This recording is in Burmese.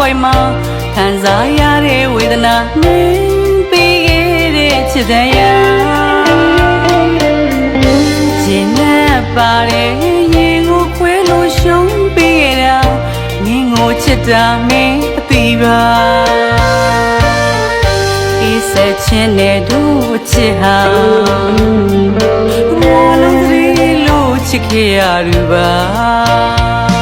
ဝိုက်မှာခံစားရတဲ့ဝေဒနာနှင်းပေးခဲ့တဲ့ချစ်တဲ့ရရင်နဲ့ပါတဲ့ရင်ကိုခွဲလို့ရှုံးပေးခဲ့တာငင်းကိုချစ်တာမင်းအသိပါအေးဆက်ချင်းနဲ့တို့ချစ်ဟာဘာလို့ဒီလိုချစ်ခဲ့ရလူပါ